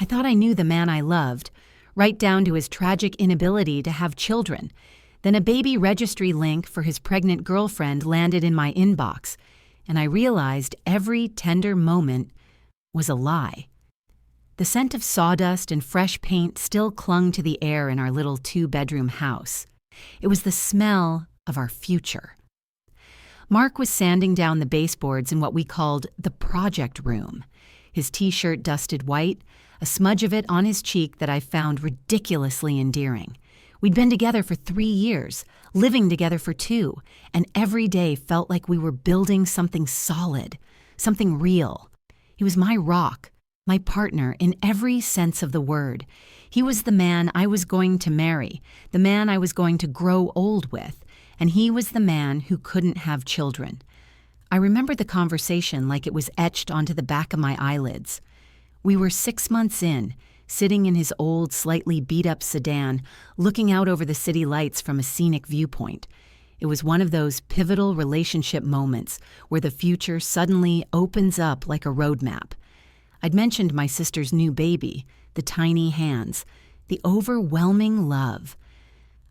I thought I knew the man I loved, right down to his tragic inability to have children. Then a baby registry link for his pregnant girlfriend landed in my inbox, and I realized every tender moment was a lie. The scent of sawdust and fresh paint still clung to the air in our little two-bedroom house. It was the smell of our future. Mark was sanding down the baseboards in what we called the project room. His t-shirt dusted white, a smudge of it on his cheek that I found ridiculously endearing. We'd been together for 3 years, living together for 2, and every day felt like we were building something solid, something real. He was my rock, my partner in every sense of the word. He was the man I was going to marry, the man I was going to grow old with, and he was the man who couldn't have children. I remember the conversation like it was etched onto the back of my eyelids. We were 6 months in, sitting in his old, slightly beat-up sedan, looking out over the city lights from a scenic viewpoint. It was one of those pivotal relationship moments where the future suddenly opens up like a roadmap. I'd mentioned my sister's new baby, the tiny hands, the overwhelming love.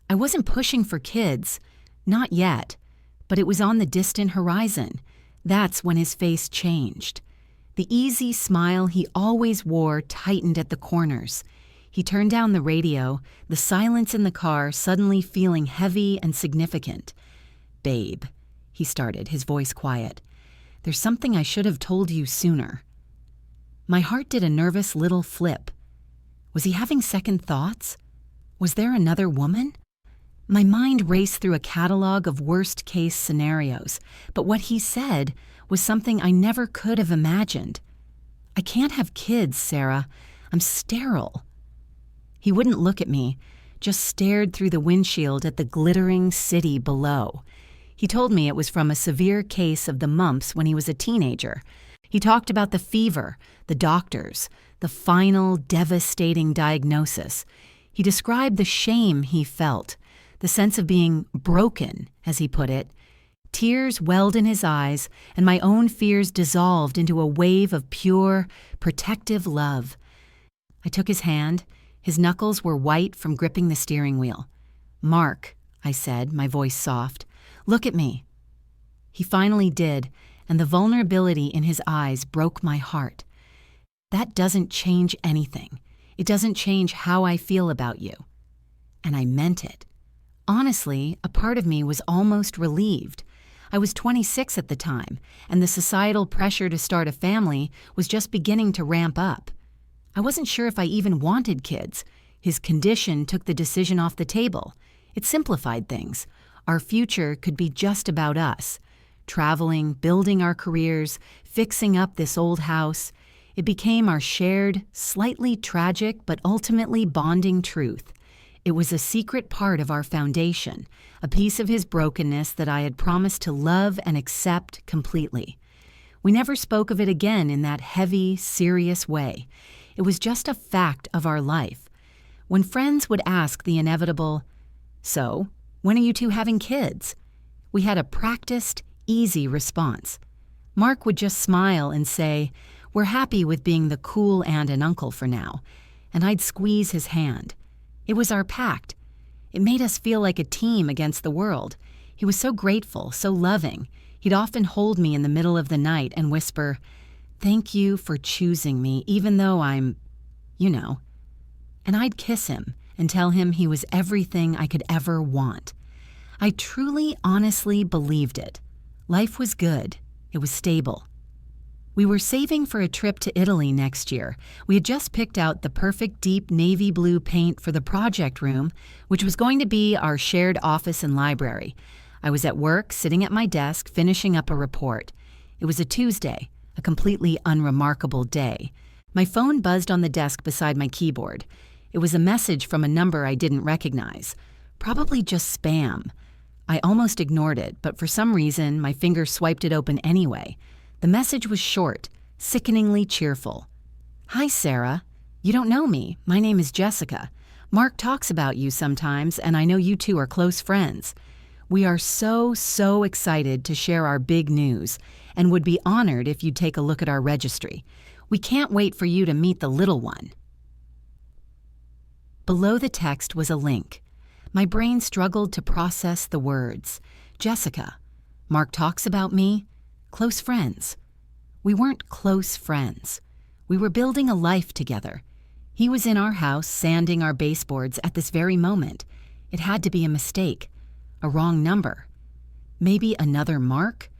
I wasn't pushing for kids, not yet, but it was on the distant horizon. That's when his face changed. The easy smile he always wore tightened at the corners. He turned down the radio, the silence in the car suddenly feeling heavy and significant. "Babe," he started, his voice quiet. "There's something I should have told you sooner." My heart did a nervous little flip. Was he having second thoughts? Was there another woman? My mind raced through a catalog of worst-case scenarios, but what he said was something I never could have imagined. "I can't have kids, Sarah. I'm sterile." He wouldn't look at me, just stared through the windshield at the glittering city below. He told me it was from a severe case of the mumps when he was a teenager. He talked about the fever, the doctors, the final devastating diagnosis. He described the shame he felt, the sense of being broken, as he put it. Tears welled in his eyes, and my own fears dissolved into a wave of pure, protective love. I took his hand. His knuckles were white from gripping the steering wheel. "Mark," I said, my voice soft, "look at me." He finally did, and the vulnerability in his eyes broke my heart. "That doesn't change anything. It doesn't change how I feel about you." And I meant it. Honestly, a part of me was almost relieved. I was 26 at the time, and the societal pressure to start a family was just beginning to ramp up. I wasn't sure if I even wanted kids. His condition took the decision off the table. It simplified things. Our future could be just about us. Traveling, building our careers, fixing up this old house. It became our shared, slightly tragic, but ultimately bonding truth. It was a secret part of our foundation, a piece of his brokenness that I had promised to love and accept completely. We never spoke of it again in that heavy, serious way. It was just a fact of our life. When friends would ask the inevitable, "So, when are you two having kids?" we had a practiced, easy response. Mark would just smile and say, "We're happy with being the cool aunt and uncle for now," and I'd squeeze his hand. It was our pact. It made us feel like a team against the world. He was so grateful, so loving. He'd often hold me in the middle of the night and whisper, "Thank you for choosing me, even though I'm, you know." And I'd kiss him and tell him he was everything I could ever want. I truly, honestly believed it. Life was good. It was stable. We were saving for a trip to Italy next year. We had just picked out the perfect deep navy blue paint for the project room, which was going to be our shared office and library. I was at work, sitting at my desk, finishing up a report. It was a Tuesday, a completely unremarkable day. My phone buzzed on the desk beside my keyboard. It was a message from a number I didn't recognize. Probably just spam. I almost ignored it, but for some reason, my finger swiped it open anyway. The message was short, sickeningly cheerful. "Hi, Sarah. You don't know me. My name is Jessica. Mark talks about you sometimes, and I know you two are close friends. We are so excited to share our big news, and would be honored if you'd take a look at our registry. We can't wait for you to meet the little one." Below the text was a link. My brain struggled to process the words. Jessica. Mark talks about me. Close friends. We weren't close friends. We were building a life together. He was in our house sanding our baseboards at this very moment. It had to be a mistake. A wrong number. Maybe another Mark?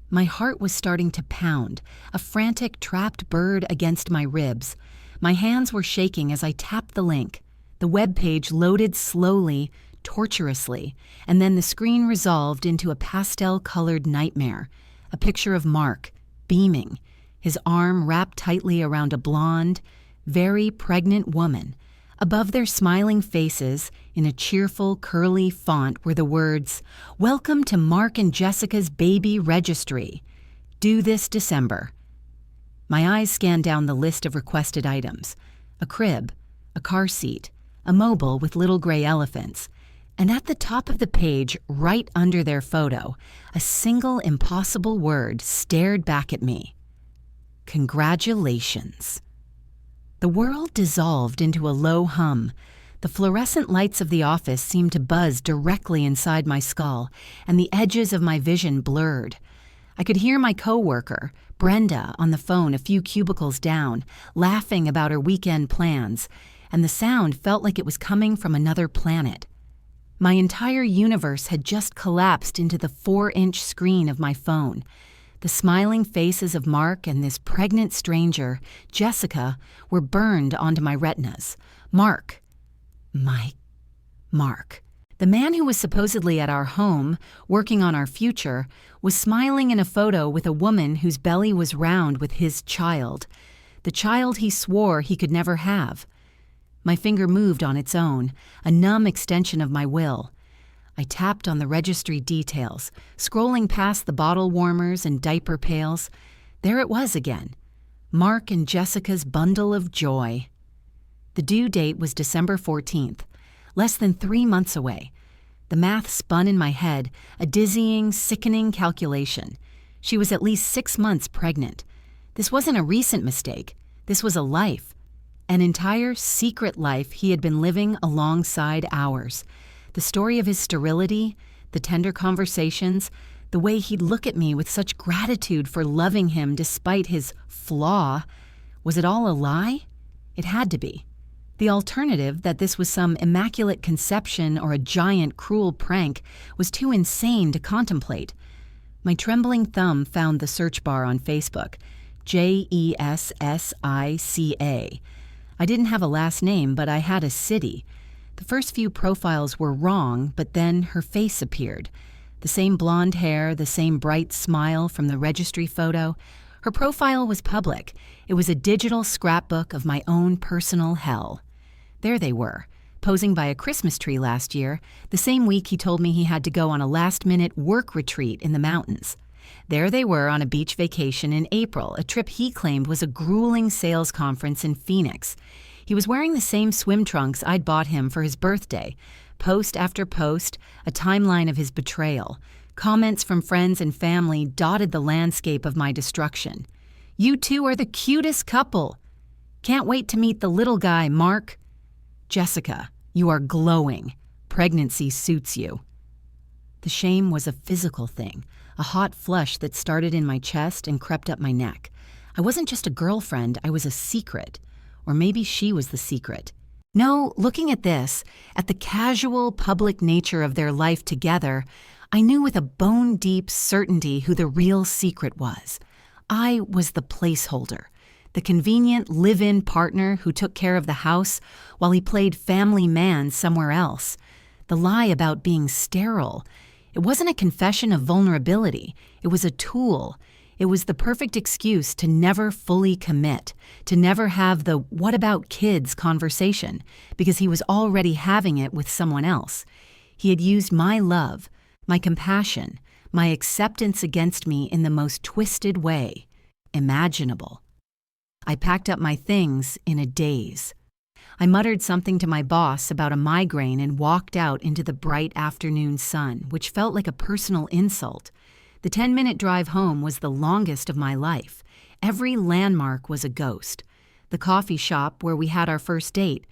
My heart was starting to pound, a frantic trapped bird against my ribs. My hands were shaking as I tapped the link. The web page loaded slowly, torturously, and then the screen resolved into a pastel-colored nightmare. A picture of Mark, beaming, his arm wrapped tightly around a blonde, very pregnant woman. Above their smiling faces, in a cheerful, curly font, were the words, "Welcome to Mark and Jessica's baby registry. Due this December." My eyes scanned down the list of requested items. A crib, a car seat, a mobile with little gray elephants, and at the top of the page, right under their photo, a single impossible word stared back at me. Congratulations. The world dissolved into a low hum. The fluorescent lights of the office seemed to buzz directly inside my skull, and the edges of my vision blurred. I could hear my coworker, Brenda, on the phone a few cubicles down, laughing about her weekend plans, and the sound felt like it was coming from another planet. My entire universe had just collapsed into the 4-inch screen of my phone. The smiling faces of Mark and this pregnant stranger, Jessica, were burned onto my retinas. Mark. Mark. The man who was supposedly at our home, working on our future, was smiling in a photo with a woman whose belly was round with his child. The child he swore he could never have. My finger moved on its own, a numb extension of my will. I tapped on the registry details, scrolling past the bottle warmers and diaper pails. There it was again. Mark and Jessica's bundle of joy. The due date was December 14th, less than 3 months away. The math spun in my head, a dizzying, sickening calculation. She was at least 6 months pregnant. This wasn't a recent mistake. This was a life. An entire secret life he had been living alongside ours. The story of his sterility, the tender conversations, the way he'd look at me with such gratitude for loving him despite his flaw. Was it all a lie? It had to be. The alternative, that this was some immaculate conception or a giant cruel prank, was too insane to contemplate. My trembling thumb found the search bar on Facebook. Jessica. I didn't have a last name, but I had a city. The first few profiles were wrong, but then her face appeared. The same blonde hair, the same bright smile from the registry photo. Her profile was public. It was a digital scrapbook of my own personal hell. There they were, posing by a Christmas tree last year, the same week he told me he had to go on a last-minute work retreat in the mountains. There they were on a beach vacation in April, a trip he claimed was a grueling sales conference in Phoenix. He was wearing the same swim trunks I'd bought him for his birthday. Post after post, a timeline of his betrayal. Comments from friends and family dotted the landscape of my destruction. "You two are the cutest couple. Can't wait to meet the little guy, Mark. Jessica, you are glowing. Pregnancy suits you." The shame was a physical thing, a hot flush that started in my chest and crept up my neck. I wasn't just a girlfriend, I was a secret. Or maybe she was the secret. No, looking at this, at the casual, public nature of their life together, I knew with a bone-deep certainty who the real secret was. I was the placeholder, the convenient live-in partner who took care of the house while he played family man somewhere else. The lie about being sterile. It wasn't a confession of vulnerability. It was a tool. It was the perfect excuse to never fully commit, to never have the "what about kids" conversation, because he was already having it with someone else. He had used my love, my compassion, my acceptance against me in the most twisted way imaginable. I packed up my things in a daze. I muttered something to my boss about a migraine and walked out into the bright afternoon sun, which felt like a personal insult. The 10-minute drive home was the longest of my life. Every landmark was a ghost. The coffee shop where we had our first date,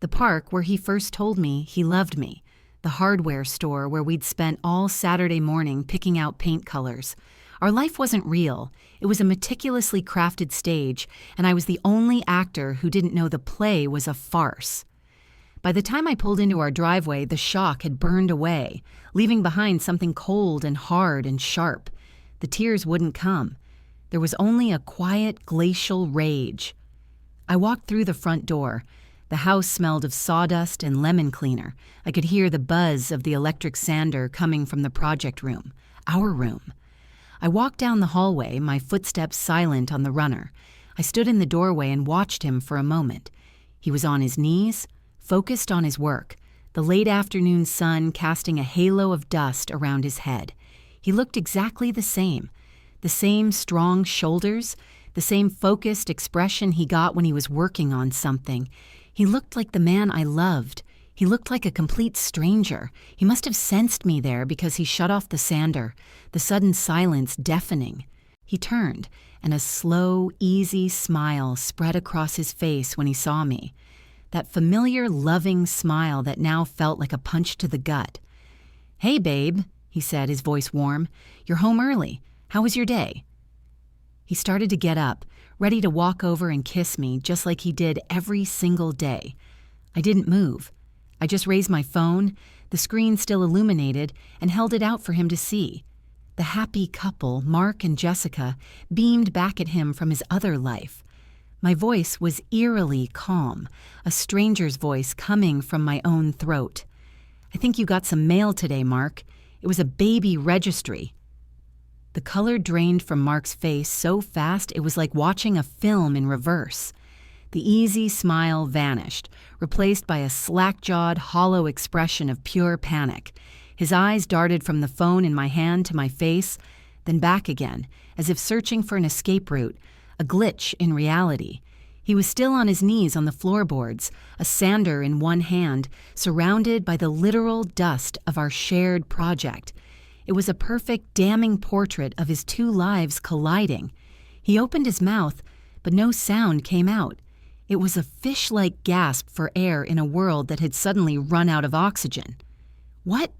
The park where he first told me he loved me. The hardware store where we'd spent all Saturday morning picking out paint colors. Our life wasn't real. It was a meticulously crafted stage, and I was the only actor who didn't know the play was a farce. By the time I pulled into our driveway, the shock had burned away, leaving behind something cold and hard and sharp. The tears wouldn't come. There was only a quiet, glacial rage. I walked through the front door. The house smelled of sawdust and lemon cleaner. I could hear the buzz of the electric sander coming from the project room, our room. I walked down the hallway, my footsteps silent on the runner. I stood in the doorway and watched him for a moment. He was on his knees, focused on his work, the late afternoon sun casting a halo of dust around his head. He looked exactly the same strong shoulders, the same focused expression he got when he was working on something. He looked like the man I loved. He looked like a complete stranger. He must have sensed me there because he shut off the sander, the sudden silence deafening. He turned, and a slow, easy smile spread across his face when he saw me. That familiar, loving smile that now felt like a punch to the gut. "Hey, babe," he said, his voice warm. "You're home early. How was your day?" He started to get up, ready to walk over and kiss me, just like he did every single day. I didn't move. I just raised my phone, the screen still illuminated, and held it out for him to see. The happy couple, Mark and Jessica, beamed back at him from his other life. My voice was eerily calm, a stranger's voice coming from my own throat. "I think you got some mail today, Mark. It was a baby registry." The color drained from Mark's face so fast it was like watching a film in reverse. The easy smile vanished, replaced by a slack-jawed, hollow expression of pure panic. His eyes darted from the phone in my hand to my face, then back again, as if searching for an escape route, a glitch in reality. He was still on his knees on the floorboards, a sander in one hand, surrounded by the literal dust of our shared project. It was a perfect, damning portrait of his two lives colliding. He opened his mouth, but no sound came out. It was a fish-like gasp for air in a world that had suddenly run out of oxygen. "What?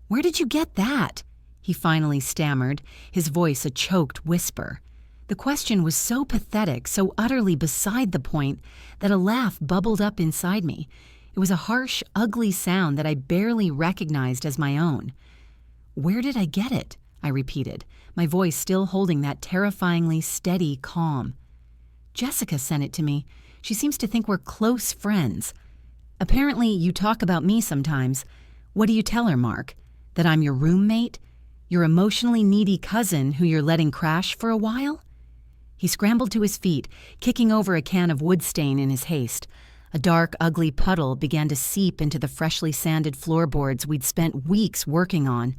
Where did you get that?" he finally stammered, his voice a choked whisper. The question was so pathetic, so utterly beside the point, that a laugh bubbled up inside me. It was a harsh, ugly sound that I barely recognized as my own. "Where did I get it?" I repeated, my voice still holding that terrifyingly steady calm. "Jessica sent it to me. She seems to think we're close friends. Apparently you talk about me sometimes. What do you tell her, Mark? That I'm your roommate? Your emotionally needy cousin who you're letting crash for a while?" He scrambled to his feet, kicking over a can of wood stain in his haste. A dark, ugly puddle began to seep into the freshly sanded floorboards we'd spent weeks working on.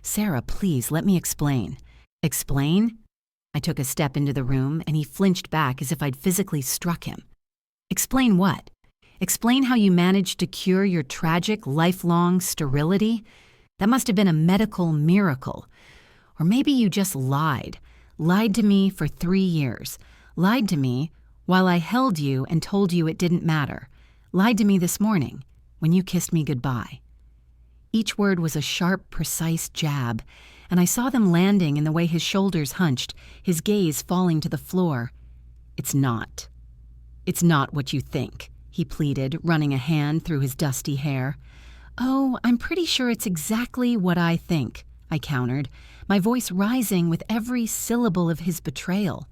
"Sarah, please, let me explain." "Explain?" I took a step into the room, and he flinched back as if I'd physically struck him. "Explain what? Explain how you managed to cure your tragic, lifelong sterility? That must have been a medical miracle. Or maybe you just lied. Lied to me for 3 years. Lied to me while I held you and told you it didn't matter. Lied to me this morning, when you kissed me goodbye." Each word was a sharp, precise jab, and I saw them landing in the way his shoulders hunched, his gaze falling to the floor. It's not what you think," he pleaded, running a hand through his dusty hair. "Oh, I'm pretty sure it's exactly what I think," I countered, my voice rising with every syllable of his betrayal.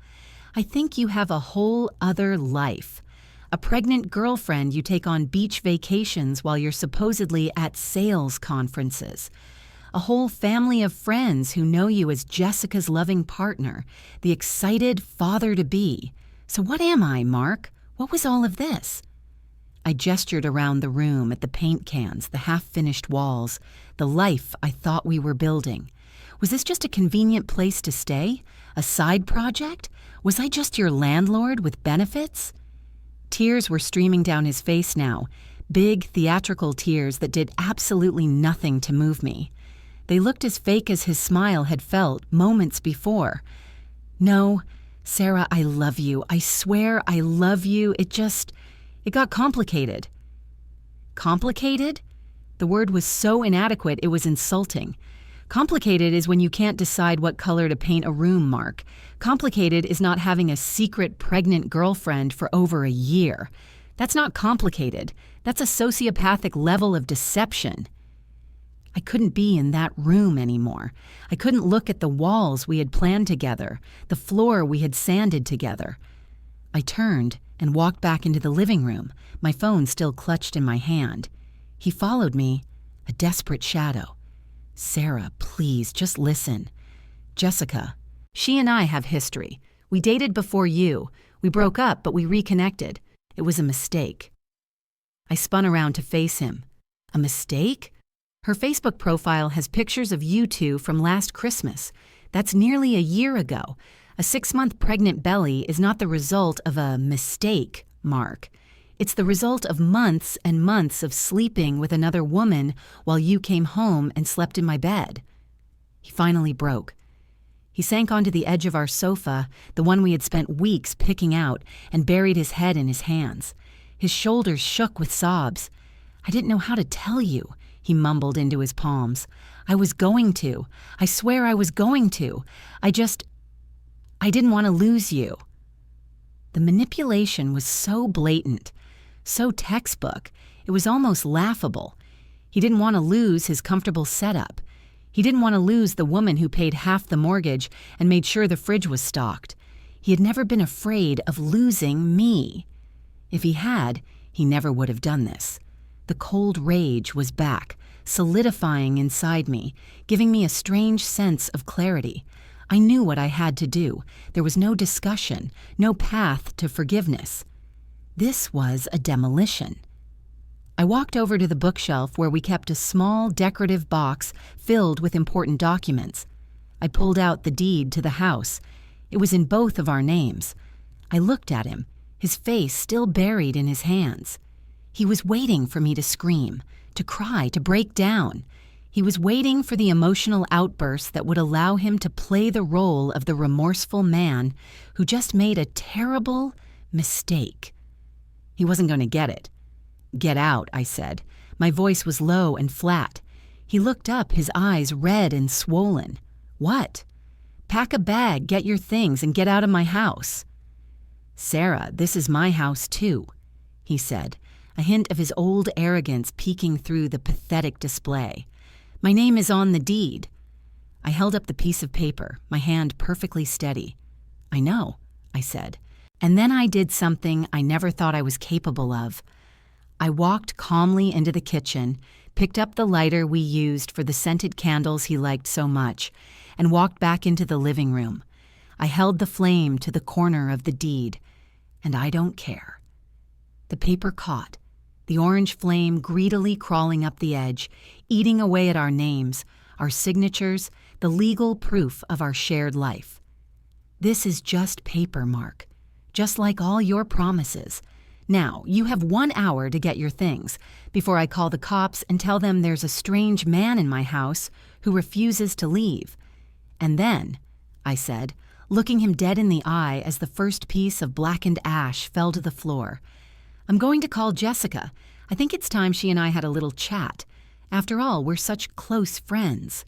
"I think you have a whole other life. A pregnant girlfriend you take on beach vacations while you're supposedly at sales conferences. A whole family of friends who know you as Jessica's loving partner, the excited father-to-be. So what am I, Mark? What was all of this?" I gestured around the room at the paint cans, the half-finished walls, the life I thought we were building. Was this just a convenient place to stay? A side project? Was I just your landlord with benefits? Tears were streaming down his face now, big theatrical tears that did absolutely nothing to move me. They looked as fake as his smile had felt moments before. "No, Sarah, I love you. I swear I love you. It got complicated." Complicated? The word was so inadequate it was insulting. Complicated is when you can't decide what color to paint a room, Mark. Complicated is not having a secret pregnant girlfriend for over a year. That's not complicated. That's a sociopathic level of deception. I couldn't be in that room anymore. I couldn't look at the walls we had planned together, the floor we had sanded together. I turned and walked back into the living room, my phone still clutched in my hand. He followed me, a desperate shadow. "Sarah, please, just listen. Jessica, she and I have history. We dated before you. We broke up, but we reconnected. It was a mistake." I spun around to face him. A mistake? Her Facebook profile has pictures of you two from last Christmas. That's nearly a year ago. A 6-month pregnant belly is not the result of a mistake, Mark. It's the result of months and months of sleeping with another woman while you came home and slept in my bed. He finally broke. He sank onto the edge of our sofa, the one we had spent weeks picking out, and buried his head in his hands. His shoulders shook with sobs. "I didn't know how to tell you," he mumbled into his palms. "I was going to. I swear I was going to. I didn't want to lose you." The manipulation was so blatant, so textbook, it was almost laughable. He didn't want to lose his comfortable setup. He didn't want to lose the woman who paid half the mortgage and made sure the fridge was stocked. He had never been afraid of losing me. If he had, he never would have done this. The cold rage was back, solidifying inside me, giving me a strange sense of clarity. I knew what I had to do. There was no discussion, no path to forgiveness. This was a demolition. I walked over to the bookshelf where we kept a small decorative box filled with important documents. I pulled out the deed to the house. It was in both of our names. I looked at him, his face still buried in his hands. He was waiting for me to scream, to cry, to break down. He was waiting for the emotional outburst that would allow him to play the role of the remorseful man who just made a terrible mistake. He wasn't going to get it. "Get out," I said. My voice was low and flat. He looked up, his eyes red and swollen. "What?" "Pack a bag, get your things, and get out of my house." "Sarah, this is my house too," he said, a hint of his old arrogance peeking through the pathetic display. "My name is on the deed." I held up the piece of paper, my hand perfectly steady. "I know," I said. And then I did something I never thought I was capable of. I walked calmly into the kitchen, picked up the lighter we used for the scented candles he liked so much, and walked back into the living room. I held the flame to the corner of the deed, and I don't care. The paper caught, the orange flame greedily crawling up the edge, eating away at our names, our signatures, the legal proof of our shared life. This is just paper, Mark. Just like all your promises. Now, you have 1 hour to get your things before I call the cops and tell them there's a strange man in my house who refuses to leave. And then, I said, looking him dead in the eye as the first piece of blackened ash fell to the floor, "I'm going to call Jessica. I think it's time she and I had a little chat. After all, we're such close friends."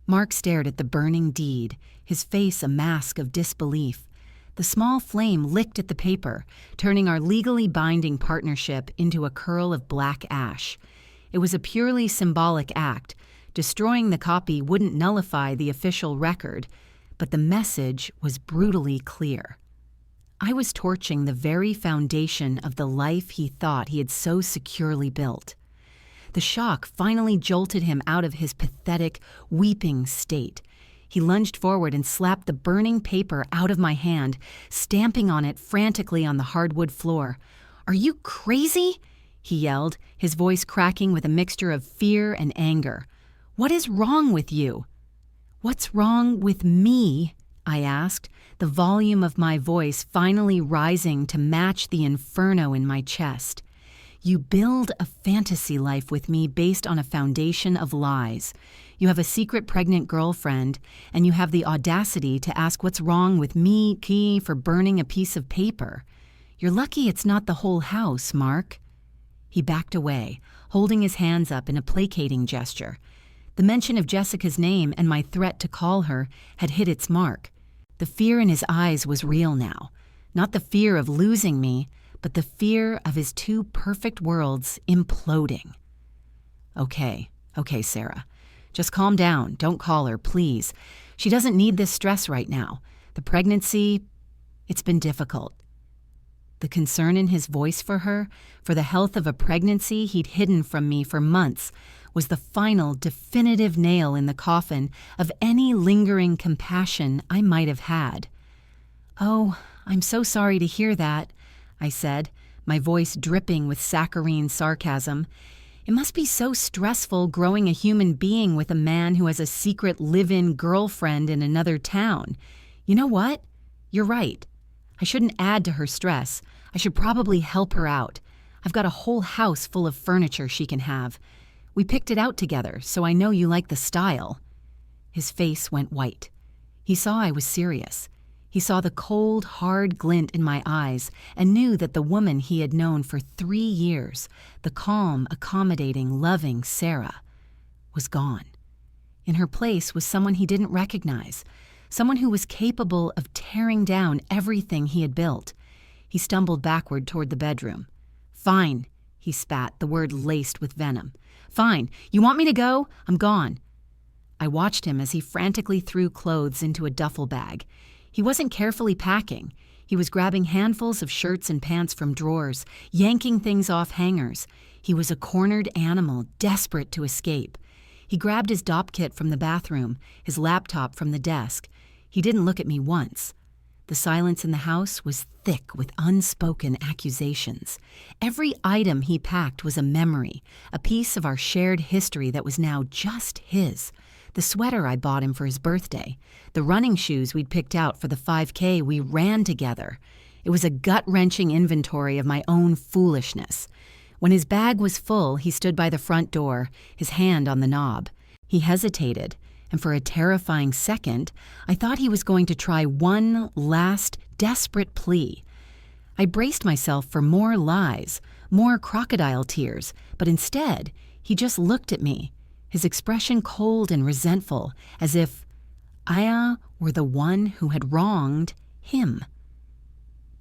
Mark stared at the burning deed, his face a mask of disbelief. The small flame licked at the paper, turning our legally binding partnership into a curl of black ash. It was a purely symbolic act. Destroying the copy wouldn't nullify the official record, but the message was brutally clear. I was torching the very foundation of the life he thought he had so securely built. The shock finally jolted him out of his pathetic, weeping state. He lunged forward and slapped the burning paper out of my hand, stamping on it frantically on the hardwood floor. "Are you crazy?" he yelled, his voice cracking with a mixture of fear and anger. "What is wrong with you?" "What's wrong with me?" I asked, the volume of my voice finally rising to match the inferno in my chest. "You build a fantasy life with me based on a foundation of lies. You have a secret pregnant girlfriend, and you have the audacity to ask what's wrong with me, for burning a piece of paper. You're lucky it's not the whole house, Mark." He He backed away, holding his hands up in a placating gesture. The mention of Jessica's name and my threat to call her had hit its mark. The fear in his eyes was real now. Not the fear of losing me, but the fear of his two perfect worlds imploding. Okay, Sarah. Just calm down. Don't call her, please. She doesn't need this stress right now. The pregnancy, it's been difficult. The concern in his voice for her, for the health of a pregnancy he'd hidden from me for months, was the final, definitive nail in the coffin of any lingering compassion I might have had. "Oh, I'm so sorry to hear that," I said, my voice dripping with saccharine sarcasm. "It must be so stressful growing a human being with a man who has a secret live-in girlfriend in another town. You know what? You're right. I shouldn't add to her stress. I should probably help her out. I've got a whole house full of furniture she can have. We picked it out together, so I know you like the style." His face went white. He saw I was serious. He saw the cold, hard glint in my eyes and knew that the woman he had known for 3 years, the calm, accommodating, loving Sarah, was gone. In her place was someone he didn't recognize, someone who was capable of tearing down everything he had built. He stumbled backward toward the bedroom. "Fine," he spat, the word laced with venom. "Fine. You want me to go? I'm gone." I watched him as he frantically threw clothes into a duffel bag. He wasn't carefully packing. He was grabbing handfuls of shirts and pants from drawers, yanking things off hangers. He was a cornered animal, desperate to escape. He grabbed his dop kit from the bathroom, his laptop from the desk. He didn't look at me once. The silence in the house was thick with unspoken accusations. Every item he packed was a memory, a piece of our shared history that was now just his. The sweater I bought him for his birthday, the running shoes we'd picked out for the 5K we ran together. It was a gut-wrenching inventory of my own foolishness. When his bag was full, he stood by the front door, his hand on the knob. He hesitated, and for a terrifying second, I thought he was going to try one last, desperate plea. I braced myself for more lies, more crocodile tears, but instead, he just looked at me, his expression cold and resentful, as if I were the one who had wronged him.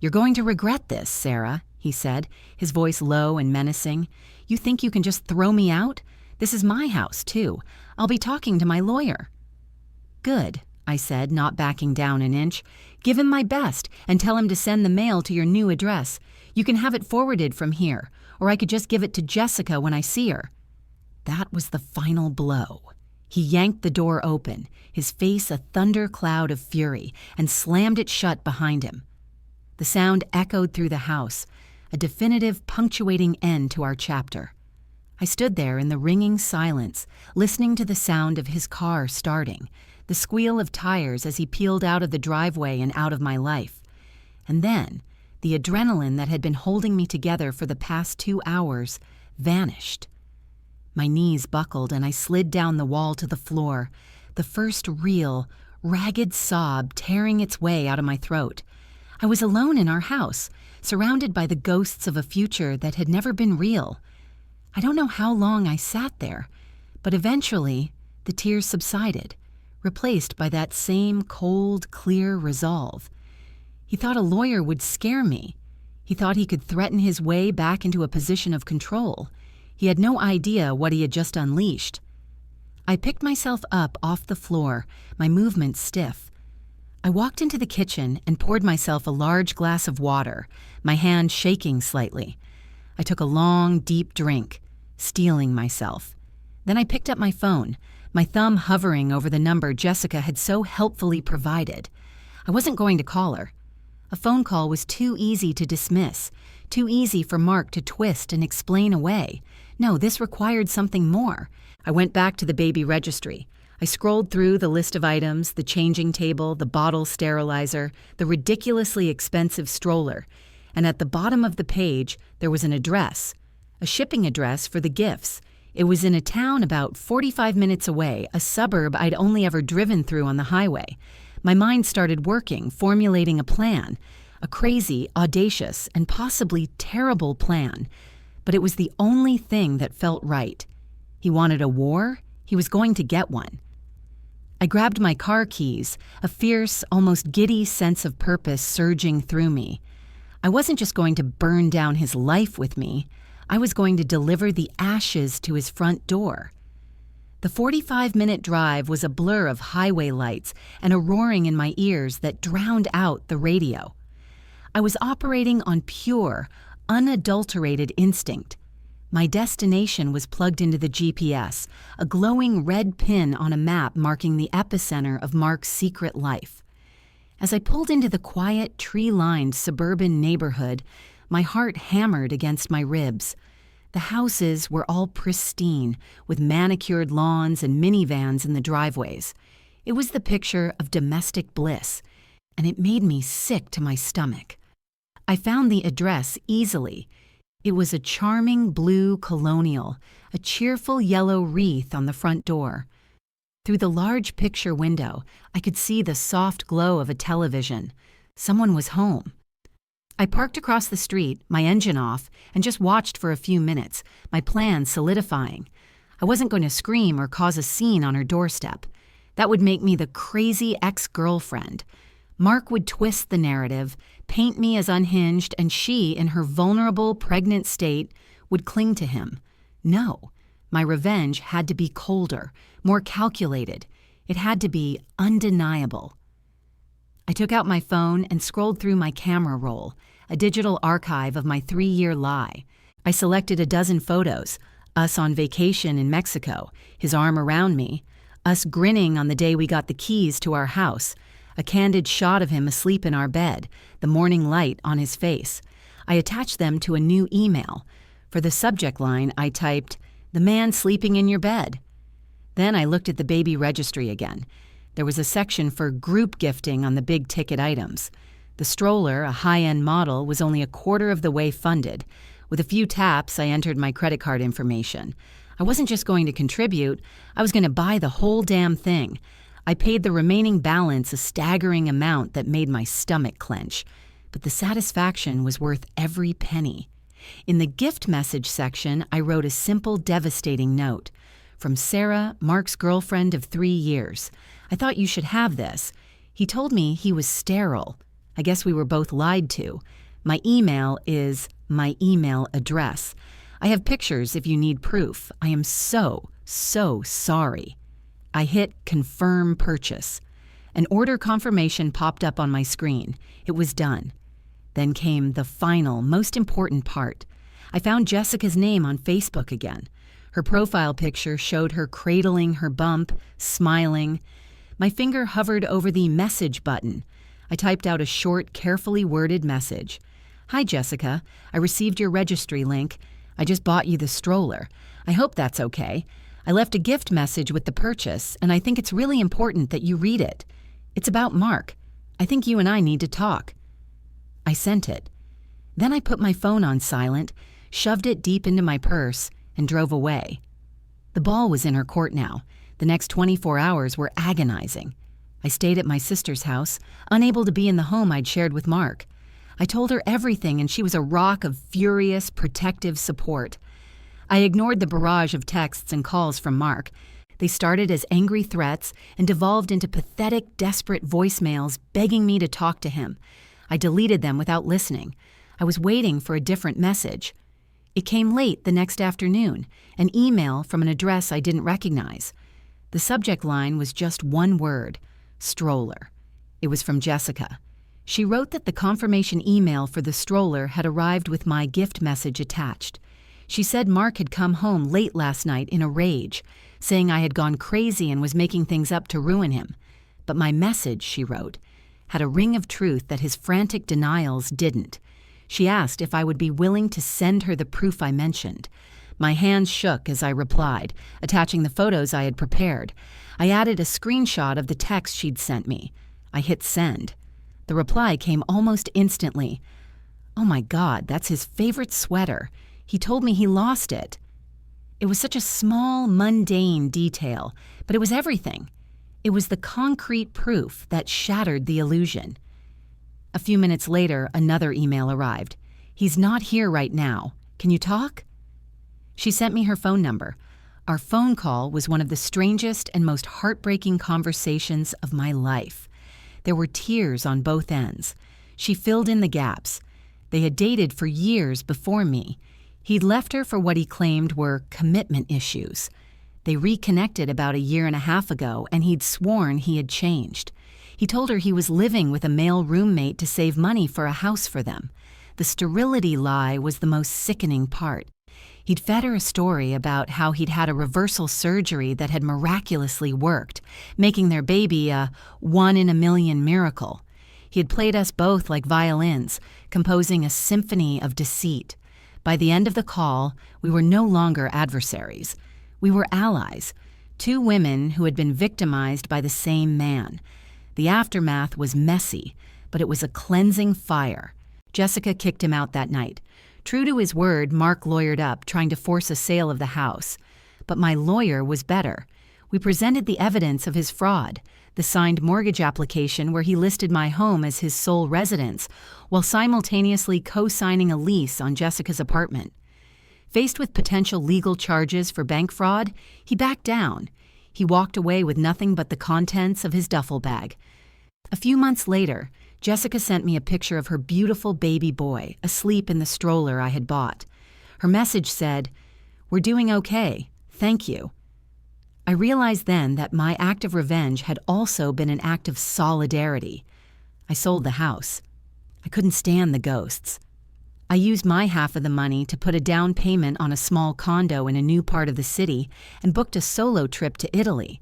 "You're going to regret this, Sarah," he said, his voice low and menacing. "You think you can just throw me out? This is my house, too. I'll be talking to my lawyer." "Good," I said, not backing down an inch. "Give him my best and tell him to send the mail to your new address. You can have it forwarded from here, or I could just give it to Jessica when I see her." That was the final blow. He yanked the door open, his face a thundercloud of fury, and slammed it shut behind him. The sound echoed through the house, a definitive punctuating end to our chapter. I stood there in the ringing silence, listening to the sound of his car starting, the squeal of tires as he peeled out of the driveway and out of my life. And then, the adrenaline that had been holding me together for the past 2 hours vanished. My knees buckled and I slid down the wall to the floor, the first real, ragged sob tearing its way out of my throat. I was alone in our house, surrounded by the ghosts of a future that had never been real. I don't know how long I sat there, but eventually the tears subsided, replaced by that same cold, clear resolve. He thought a lawyer would scare me. He thought he could threaten his way back into a position of control. He had no idea what he had just unleashed. I picked myself up off the floor, my movements stiff. I walked into the kitchen and poured myself a large glass of water, my hand shaking slightly. I took a long, deep drink, steeling myself. Then I picked up my phone, my thumb hovering over the number Jessica had so helpfully provided. I wasn't going to call her. A phone call was too easy to dismiss, too easy for Mark to twist and explain away. No, this required something more. I went back to the baby registry. I scrolled through the list of items, the changing table, the bottle sterilizer, the ridiculously expensive stroller, and at the bottom of the page there was an address, a shipping address for the gifts. It was in a town about 45 minutes away, a suburb I'd only ever driven through on the highway. My mind started working, formulating a plan, a crazy, audacious, and possibly terrible plan. but it was the only thing that felt right. He wanted a war. He was going to get one. I grabbed my car keys, a fierce, almost giddy sense of purpose surging through me. I wasn't just going to burn down his life with me. I was going to deliver the ashes to his front door. The 45-minute drive was a blur of highway lights and a roaring in my ears that drowned out the radio. I was operating on pure, unadulterated instinct. My destination was plugged into the GPS, a glowing red pin on a map marking the epicenter of Mark's secret life. As I pulled into the quiet, tree-lined suburban neighborhood, my heart hammered against my ribs. The houses were all pristine, with manicured lawns and minivans in the driveways. It was the picture of domestic bliss, and it made me sick to my stomach. I found the address easily. It was a charming blue colonial, a cheerful yellow wreath on the front door. Through the large picture window, I could see the soft glow of a television. Someone was home. I parked across the street, my engine off, and just watched for a few minutes, my plan solidifying. I wasn't going to scream or cause a scene on her doorstep. That would make me the crazy ex-girlfriend. Mark would twist the narrative, paint me as unhinged, and she, in her vulnerable, pregnant state, would cling to him. No, my revenge had to be colder, more calculated. It had to be undeniable. I took out my phone and scrolled through my camera roll, a digital archive of my 3-year lie. I selected a dozen photos, us on vacation in Mexico, his arm around me, us grinning on the day we got the keys to our house, a candid shot of him asleep in our bed, the morning light on his face. I attached them to a new email. For the subject line, I typed, "The man sleeping in your bed." Then I looked at the baby registry again. There was a section for group gifting on the big-ticket items. The stroller, a high-end model, was only a quarter of the way funded. With a few taps, I entered my credit card information. I wasn't just going to contribute, I was going to buy the whole damn thing. I paid the remaining balance a staggering amount that made my stomach clench. But the satisfaction was worth every penny. In the gift message section, I wrote a simple, devastating note. From Sarah, Mark's girlfriend of 3 years. I thought you should have this. He told me he was sterile. I guess we were both lied to. My email is my email address. I have pictures if you need proof. I am so sorry. I hit confirm purchase. An order confirmation popped up on my screen. It was done. Then came the final, most important part. I found Jessica's name on Facebook again. Her profile picture showed her cradling her bump, smiling. My finger hovered over the message button. I typed out a short, carefully worded message. "Hi, Jessica. I received your registry link. I just bought you the stroller. I hope that's okay. I left a gift message with the purchase, and I think it's really important that you read it. It's about Mark. I think you and I need to talk." I sent it. Then I put my phone on silent, shoved it deep into my purse, and drove away. The ball was in her court now. The next 24 hours were agonizing. I stayed at my sister's house, unable to be in the home I'd shared with Mark. I told her everything, and she was a rock of furious, protective support. I ignored the barrage of texts and calls from Mark. They started as angry threats and devolved into pathetic, desperate voicemails begging me to talk to him. I deleted them without listening. I was waiting for a different message. It came late the next afternoon, an email from an address I didn't recognize. The subject line was just one word, stroller. It was from Jessica. She wrote that the confirmation email for the stroller had arrived with my gift message attached. She said Mark had come home late last night in a rage, saying I had gone crazy and was making things up to ruin him. But my message, she wrote, had a ring of truth that his frantic denials didn't. She asked if I would be willing to send her the proof I mentioned. My hands shook as I replied, attaching the photos I had prepared. I added a screenshot of the text she'd sent me. I hit send. The reply came almost instantly. "Oh my God, that's his favorite sweater. He told me he lost it." It was such a small, mundane detail, but it was everything. It was the concrete proof that shattered the illusion. A few minutes later, another email arrived. "He's not here right now. Can you talk?" She sent me her phone number. Our phone call was one of the strangest and most heartbreaking conversations of my life. There were tears on both ends. She filled in the gaps. They had dated for years before me. He'd left her for what he claimed were commitment issues. They reconnected about a year and a half ago, and he'd sworn he had changed. He told her he was living with a male roommate to save money for a house for them. The sterility lie was the most sickening part. He'd fed her a story about how he'd had a reversal surgery that had miraculously worked, making their baby a one-in-a-million miracle. He had played us both like violins, composing a symphony of deceit. By the end of the call, we were no longer adversaries. We were allies, two women who had been victimized by the same man. The aftermath was messy, but it was a cleansing fire. Jessica kicked him out that night. True to his word, Mark lawyered up, trying to force a sale of the house. But my lawyer was better. We presented the evidence of his fraud, the signed mortgage application where he listed my home as his sole residence, while simultaneously co-signing a lease on Jessica's apartment. Faced with potential legal charges for bank fraud, he backed down. He walked away with nothing but the contents of his duffel bag. A few months later, Jessica sent me a picture of her beautiful baby boy asleep in the stroller I had bought. Her message said, "We're doing okay, thank you." I realized then that my act of revenge had also been an act of solidarity. I sold the house. I couldn't stand the ghosts. I used my half of the money to put a down payment on a small condo in a new part of the city and booked a solo trip to Italy,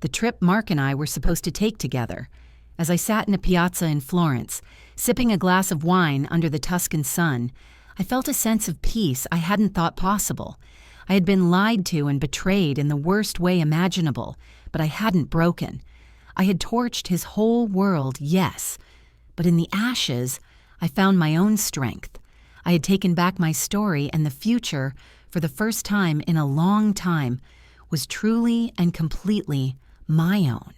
the trip Mark and I were supposed to take together. As I sat in a piazza in Florence, sipping a glass of wine under the Tuscan sun, I felt a sense of peace I hadn't thought possible. I had been lied to and betrayed in the worst way imaginable, but I hadn't broken. I had torched his whole world, yes, but in the ashes, I found my own strength. I had taken back my story, and the future, for the first time in a long time, was truly and completely my own.